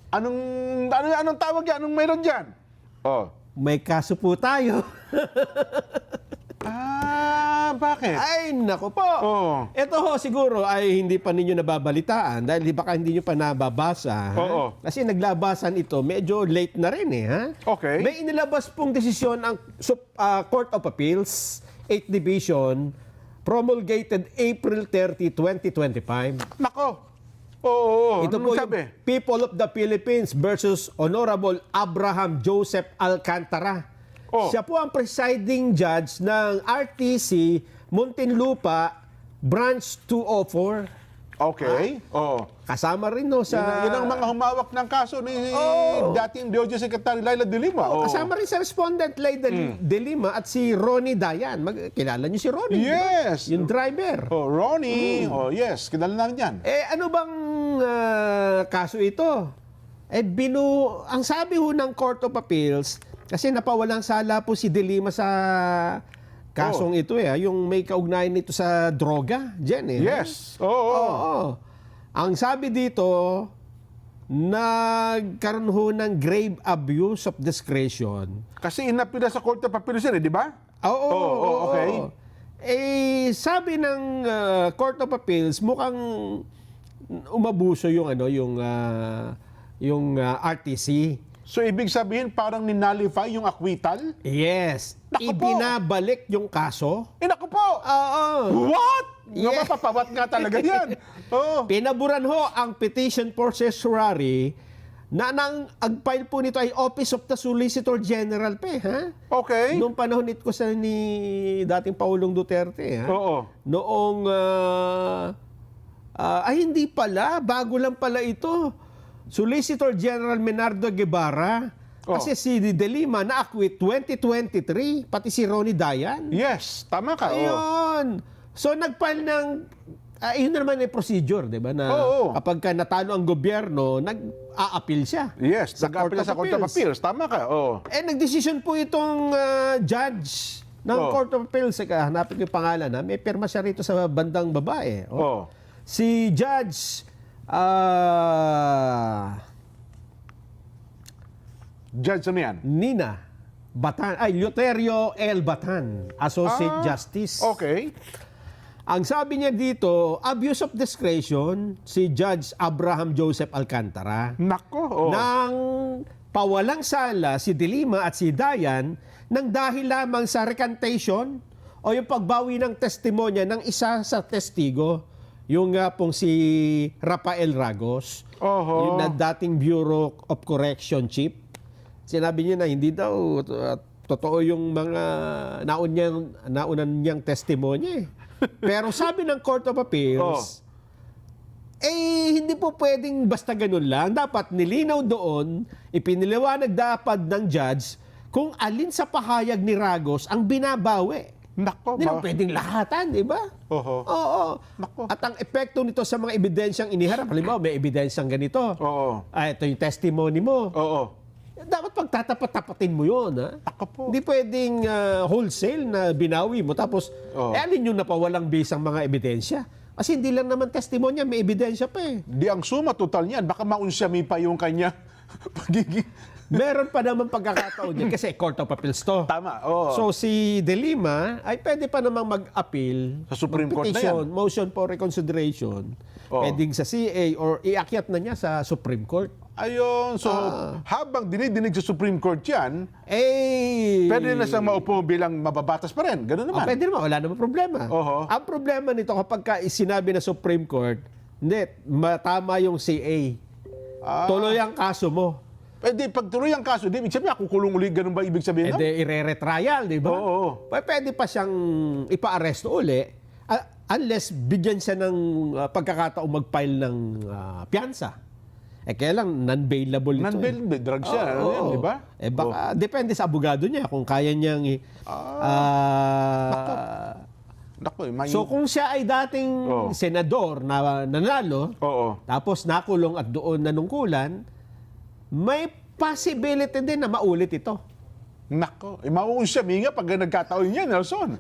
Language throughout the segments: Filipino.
Anong tawag yan? Anong mayroon dyan? Oh. May kaso po tayo. Bakit? Ay, nako po. Oo. Ito ho siguro ay hindi pa ninyo nababalitaan dahil baka hindi nyo pa nababasa. Ha? Oo. Kasi naglabasan ito, medyo late na rin eh. Ha? Okay. May inilabas pong desisyon ang Court of Appeals, 8th Division, promulgated April 30, 2025. Nako. Oo. Ito po yung People of the Philippines versus Honorable Abraham Joseph Alcantara. Oh. Siya po ang presiding judge ng RTC Muntinlupa Branch 204. Okay. Oo. Kasama rin no sa... Yun ang mga humawak ng kaso ni dating DOJ Secretary Laila De Lima. Kasama rin sa respondent Laila De Lima at si Ronnie Dayan. Kilala niyo si Ronnie? Yes. Diba? Yung driver. Ronnie. Yes. Kilala namin yan. Ano bang kaso ito? Ang sabi ho ng Court of Appeals, kasi napawalang sala po si De Lima sa kasong ito yung may kaugnayan nito sa droga, Jen Yes. Oo. Ang sabi dito, nagkaroon ho ng grave abuse of discretion. Kasi inapila sa Court of Appeals yan, di ba? Oo. Okay. Sabi ng Court of Appeals, mukhang umabuso yung RTC. So, ibig sabihin, parang ninalify yung acquittal? Yes. Naku po. Ibinabalik yung kaso. Naku po! Oo. What? Yes. Napapawat nga talaga yan. Oo. Pinaburan ho ang petition for certiorari na nang agfile po nito ay Office of the Solicitor General ha? Okay. Noong panahon ito sa ni dating Pangulong Duterte, ha? Oo. Noong, hindi pala, bago lang pala ito. Solicitor General Menardo Guevara, kasi si De Lima na-acquit 2023, pati si Ronnie Dayan. Yes, tama ka. Ayun. So nag-file ng yun naman yung procedure, 'di ba? Na kapag ka natalo ang gobyerno, nag-a-appeal siya. Yes, nag-a-appeal sa Court of Appeals. Tama ka. Nagdesisyon po itong judge ng Court of Appeals. Hanapin ko yung pangalan. May pirma siya rito sa bandang babae. Si Judge Judge ano yan? Nina Batan, Leuterio L. Batan, Associate Justice. Okay. Ang sabi niya dito, abuse of discretion si Judge Abraham Joseph Alcantara. Nako. Nang pawalang sala si De Lima at si Dayan nang dahil lamang sa recantation o yung pagbawi ng testimonya ng isa sa testigo. Yung nga pong si Rafael Ragos, yung na dating Bureau of Correction Chief. Sinabi niya na hindi daw totoo yung mga naunan niyang testimonya. Pero sabi ng Court of Appeals, hindi po pwedeng basta ganun lang. Dapat nilinaw doon, ipiniliwanag dapat ng judge kung alin sa pahayag ni Ragos ang binabawi. Nako. Hindi lang pwedeng lahatan, di ba? Oo. Nako. At ang epekto nito sa mga ebidensyang iniharap, halimbawa may ebidensyang ganito. Ito yung testimony mo. Dapat pagtatapat-tapatin mo yun. Nako po. Hindi pwedeng wholesale na binawi mo. Tapos, alin yung napawalang bisang mga ebidensya? Kasi hindi lang naman testimonya, may ebidensya pa eh. Di ang suma total niyan, baka maunsami pa yung kanya pagiging... Meron pa naman pagkakataon niya kasi Court of Appeals to. Tama. So si De Lima ay pwede pa namang mag-appeal sa Supreme Court na yan. Motion for reconsideration. Pwedeng sa CA or iakyat na niya sa Supreme Court. Ayun. So habang dinidinig sa Supreme Court yan, pwede na siyang maupo bilang mababatas pa rin. Ganun naman. Pwede naman. Wala naman problema. Ang problema nito kapag sinabi na Supreme Court, hindi, matama yung CA. Tuloy ang kaso mo. Pwede, pag tuloy ang kaso, di, sabihin, kukulong ulit, ganun ba ibig sabihin? Ire-retrial, di ba? Pwede pa siyang ipa-arresto uli unless bigyan siya ng pagkakataong mag-file ng piyansa. Kaya lang, non-bailable ito. Non-bailable, drug siya, di ba? Baka, depende sa abogado niya kung kaya niyang... So kung siya ay dating senador na nanalo, tapos nakulong at doon nanungkulan, may possibility din na maulit ito. Nako, mauunsyami nga pag nagkataon yan, Nelson.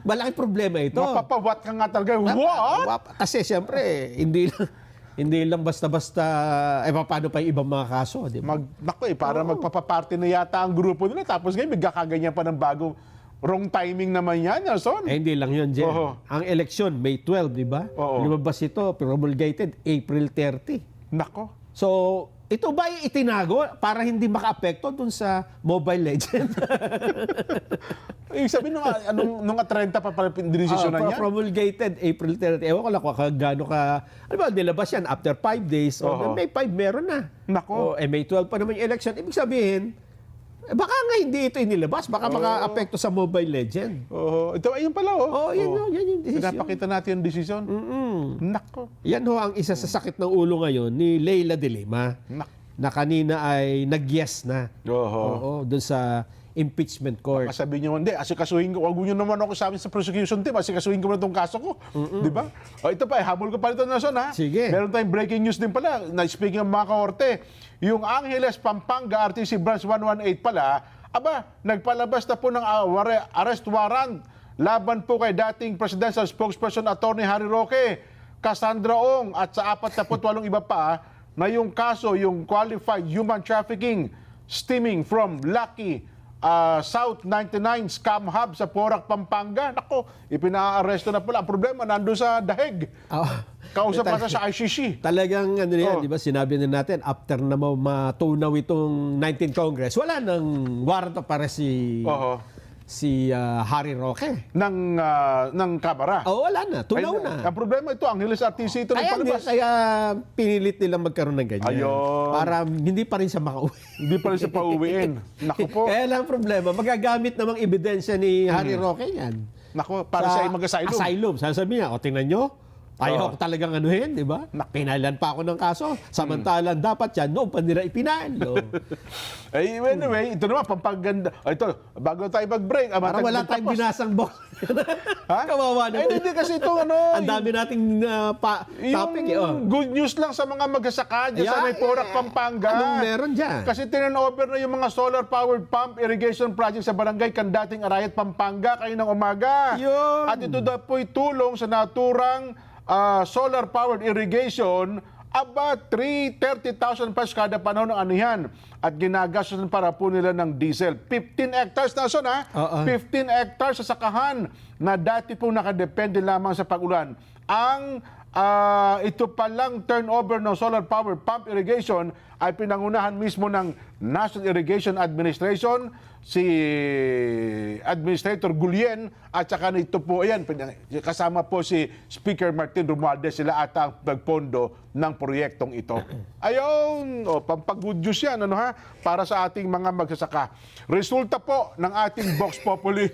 Malaking problema ito. Mapapawat ka nga talaga. What? Kasi siyempre, hindi lang, Hindi lang basta-basta, paano pa yung ibang mga kaso, di ba? Para magpapaparty na yata ang grupo nila. Tapos ngayon, magkakaganyan pa ng bagong wrong timing naman yan, Nelson. Hindi lang yun, Jen. Oo. Ang eleksyon, May 12, di ba? Oo. Lumabas ito, promulgated April 30. Nako. So, ito ba ay itinago para hindi maka-apekto dun sa Mobile Legends? Ibig sabihin, nung 30 pa pala dinesisyon na niya? Promulgated April 30. Ewan ko lang kung gaano ka... Ano ba, nilabas yan after 5 days. Oo. May 5 meron na. Nako. May 12 pa naman yung election. Ibig sabihin, baka nga hindi ito inilabas. Baka maka-apekto sa Mobile Legend. Ito, ayun pala, Yan yung decision. Pinapakita natin yung decision. Nako. Yan ho ang isa sa sakit ng ulo ngayon ni Leila de Lima. Na kanina ay nag-yes na. Oo, doon sa impeachment court. Sabi niyo, hindi, asikasuhin ko. Wag niyo naman ako sa amin sa prosecution team. Asikasuhin ko na itong kaso ko. Di ba? Ito pa, habol ko pa ito, Nelson, ha? Sige. Meron tayong breaking news din pala. Na speaking ng mga kaorte, yung Angeles, Pampanga, RTC Branch 118 pala, nagpalabas na po ng arrest warrant laban po kay dating presidential spokesperson Attorney Harry Roque, Cassandra Ong, at sa 48 iba pa, na yung kaso, yung qualified human trafficking stemming from Lucky South 99 Scam Hub sa Porac, Pampanga. Nako, ipinaaresto na pala. Ang problema, nandun sa dahig. Kausap pa sa ICC. Talagang ano yan, di ba? Sinabi na natin, after na matunaw itong 19th Congress, wala nang warrant of arrest si Harry Roque. Ng Kamara. Wala na. Tunaw na. Ang problema ito, Angeles RTC ito nagpalabas. Kaya pinilit nilang magkaroon ng ganyan. Ayun. Para hindi pa rin siya makauwi. Hindi pa rin siya pauwiin. Nako po. Kaya lang problema, magagamit namang ebidensya ni Harry Roque yan. Nako, para siya ay mag-asylum. Asylum. Sasabihin niya, tingnan nyo, ayaw ko talagang anuhin, di ba? Pinalan pa ako ng kaso. Samantalang dapat yan, noong pa nila ipinalo. Anyway, ito naman, pampaganda. Ito, bago tayo mag-break. Para wala tayong binasang box. Kawawa naman. Hindi kasi ito, Ang dami nating topic. Good news lang sa mga magsasaka dyan sa may Porac, Pampanga. Anong meron dyan? Kasi turnover na yung mga solar-powered pump irrigation project sa barangay Candating Arayat, Pampanga, kayo ng umaga. Yun. At ito daw po'y tulong sa naturang solar-powered irrigation, about 30,000 pesos kada panahon ng anihan. At ginagastos para po nila ng diesel. 15 hectares na son, ha? 15 hectares sa sakahan na dati po nakadepende lamang sa pag-ulan. Ang ito palang turnover ng solar-powered pump irrigation ay pinangunahan mismo ng National Irrigation Administration, si Administrator Gulien, at saka nito po, ayan, kasama po si Speaker Martin Romualdez, sila ata ang nagpondo ng proyektong ito. Ayun, pampag-good news yan, para sa ating mga magsasaka. Resulta po ng ating Vox Populi.